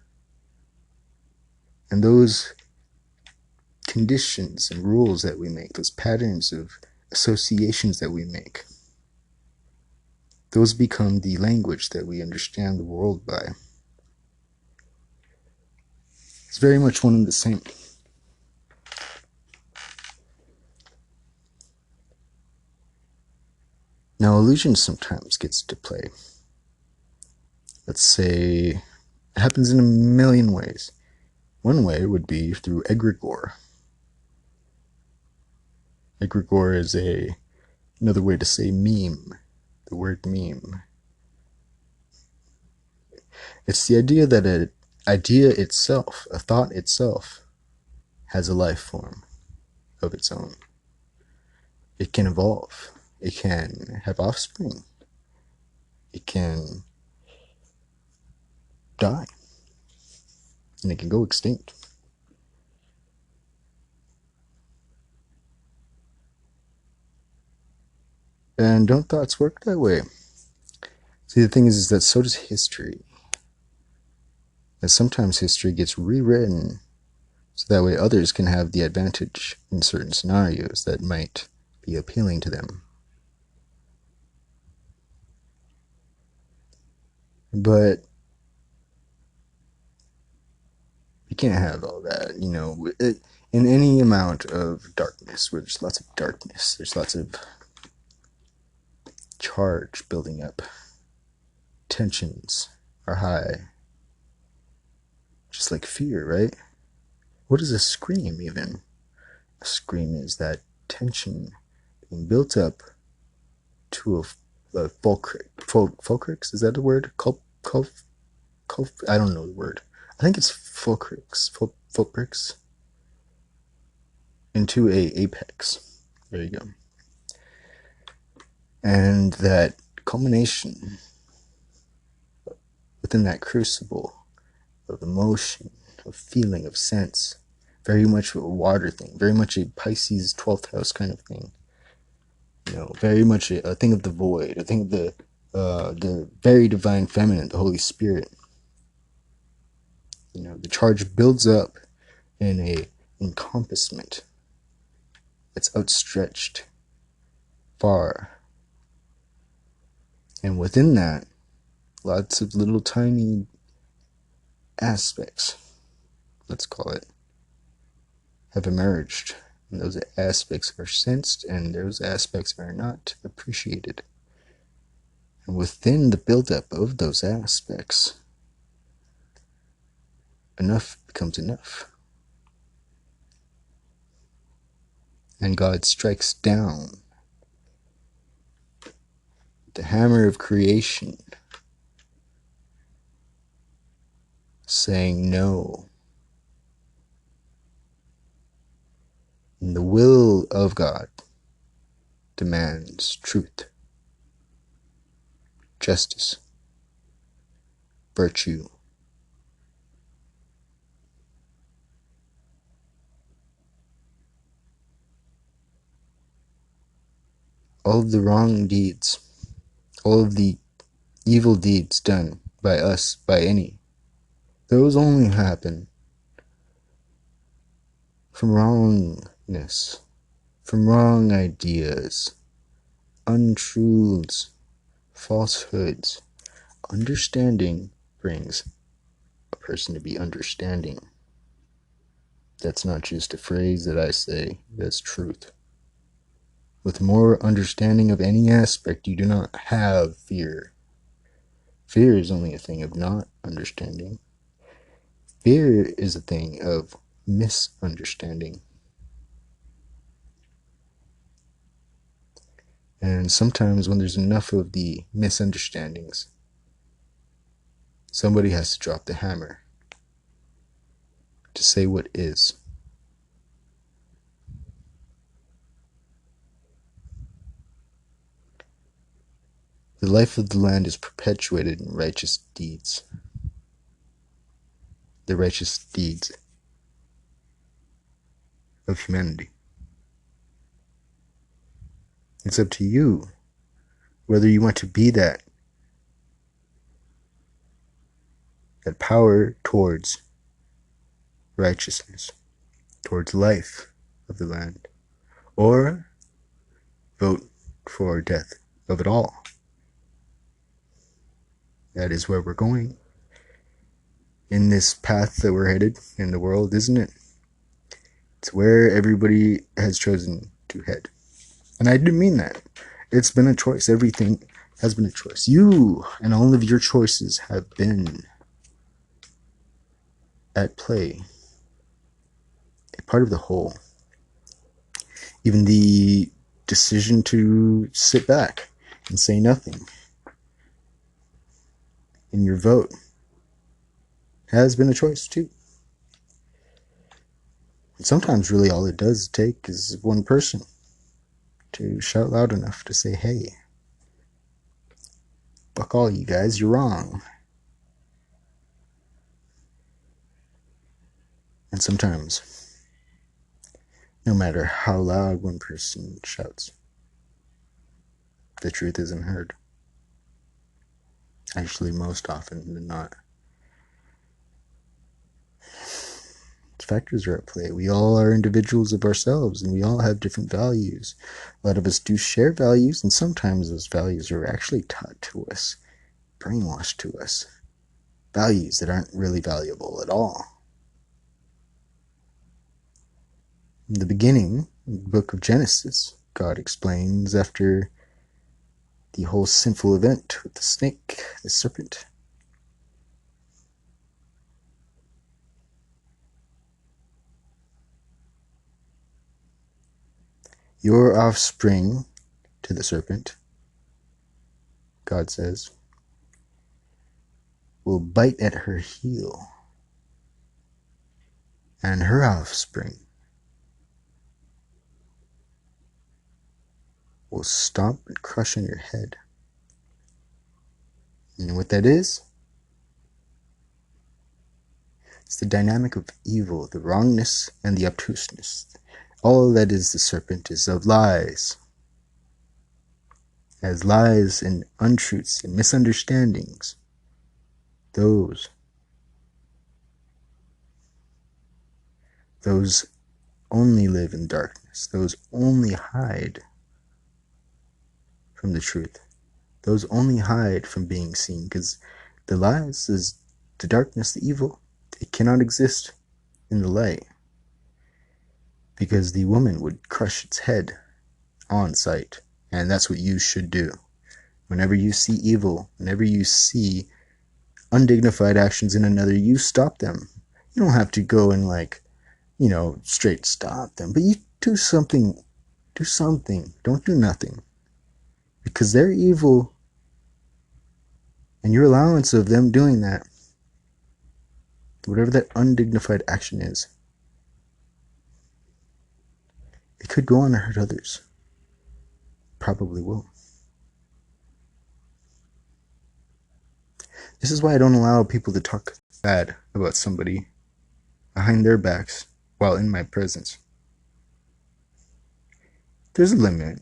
And those conditions and rules that we make, those patterns of associations that we make, those become the language that we understand the world by. It's very much one and the same. Now, illusion sometimes gets to play. Let's say it happens in a million ways. One way would be through egregore. Egregore is another way to say meme, the word meme. It's the idea that an idea itself, a thought itself, has a life form of its own. It can evolve. It can have offspring. It can die. And it can go extinct. And don't thoughts work that way? See, the thing is that so does history. And sometimes history gets rewritten so that way others can have the advantage in certain scenarios that might be appealing to them. But you can't have all that, you know. In any amount of darkness, where there's lots of darkness, there's lots of charge building up. Tensions are high. Just like fear, right? What is a scream, even? A scream is that tension being built up to a fulcrux. Is that the word? I don't know the word. I think it's fulcrux. Into a apex. There you go. And that culmination within that crucible of emotion, of feeling, of sense, very much a water thing, very much a Pisces 12th house kind of thing. You know, very much a thing of the void, a thing of the very divine feminine, the Holy Spirit. You know, the charge builds up in a encompassment. It's outstretched far. And within that, lots of little tiny aspects, let's call it, have emerged. And those aspects are sensed, and those aspects are not appreciated. And within the buildup of those aspects, enough becomes enough. And God strikes down the hammer of creation, saying no. And the will of God demands truth, justice, virtue. All of the wrong deeds, all of the evil deeds done by us, by any, those only happen from wrongness, from wrong ideas, untruths, falsehoods. Understanding brings a person to be understanding. That's not just a phrase that I say, that's truth. With more understanding of any aspect, you do not have fear. Fear is only a thing of not understanding. Fear is a thing of misunderstanding. And sometimes when there's enough of the misunderstandings, somebody has to drop the hammer to say what is. The life of the land is perpetuated in righteous deeds. The righteous deeds of humanity. It's up to you whether you want to be that power towards righteousness, towards life of the land, or vote for death of it all. That is where we're going in this path that we're headed in the world, isn't it? It's where everybody has chosen to head. And I do mean that. It's been a choice. Everything has been a choice. You and all of your choices have been at play, a part of the whole. Even the decision to sit back and say nothing in your vote has been a choice too. And sometimes really all it does take is one person to shout loud enough to say, hey, fuck all you guys, you're wrong. And sometimes, no matter how loud one person shouts, the truth isn't heard. Actually, most often than not. Factors are at play. We all are individuals of ourselves, and we all have different values. A lot of us do share values, and sometimes those values are actually taught to us, brainwashed to us. Values that aren't really valuable at all. In the beginning, in the book of Genesis, God explains after the whole sinful event with the snake, the serpent. Your offspring, to the serpent, God says, will bite at her heel, and her offspring will stomp and crush on your head. And what that is? It's the dynamic of evil, the wrongness, and the obtuseness. All that is the serpent is of lies. As lies and untruths and misunderstandings, those only live in darkness. Those only hide from the truth. Those only hide from being seen, because the lies is the darkness, the evil. It cannot exist in the light, because the woman would crush its head on sight, and that's what you should do. Whenever you see evil, whenever you see undignified actions in another, you stop them. You don't have to go and straight stop them, but you do something. Do something. Don't do nothing. Because they're evil, and your allowance of them doing that, whatever that undignified action is, it could go on to hurt others. Probably will. This is why I don't allow people to talk bad about somebody behind their backs while in my presence. There's a limit,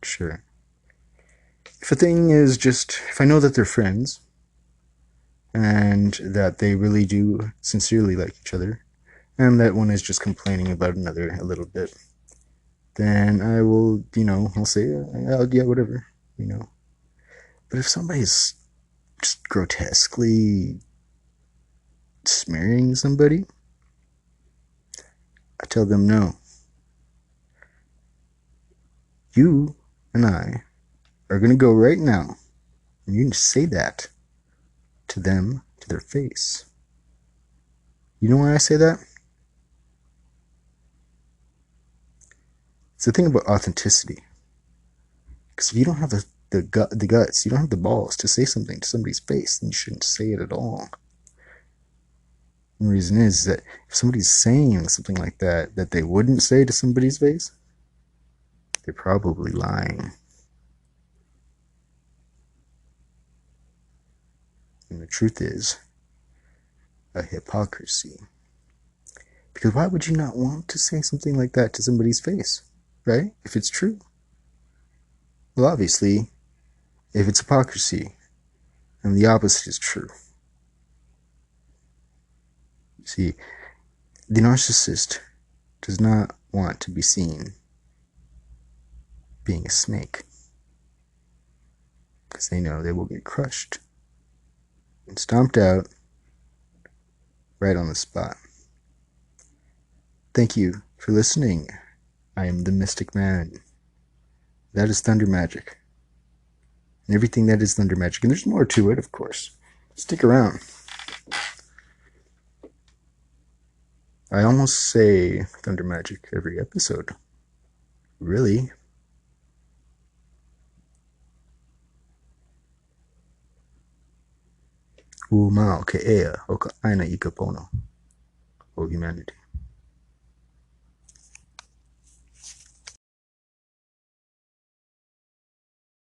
sure. If a thing is if I know that they're friends, and that they really do sincerely like each other, and that one is just complaining about another a little bit, then I will, I'll say, yeah, whatever, But if somebody's just grotesquely smearing somebody, I tell them no. You and I are going to go right now, and you can say that to them, to their face. You know why I say that? It's the thing about authenticity. Because if you don't have the guts, you don't have the balls to say something to somebody's face, then you shouldn't say it at all. And the reason is that if somebody's saying something like that they wouldn't say to somebody's face, they're probably lying. And the truth is a hypocrisy. Because why would you not want to say something like that to somebody's face, right? If it's true. Well, obviously, if it's hypocrisy, then the opposite is true. See, the narcissist does not want to be seen being a snake, because they know they will get crushed and stomped out right on the spot. Thank you for listening. I am the Mystic Man. That is Thunder Magic. And everything that is Thunder Magic. And there's more to it, of course. Stick around. I almost say Thunder Magic every episode. Really? Umao ke ea o ka aina I ka pono o humanity.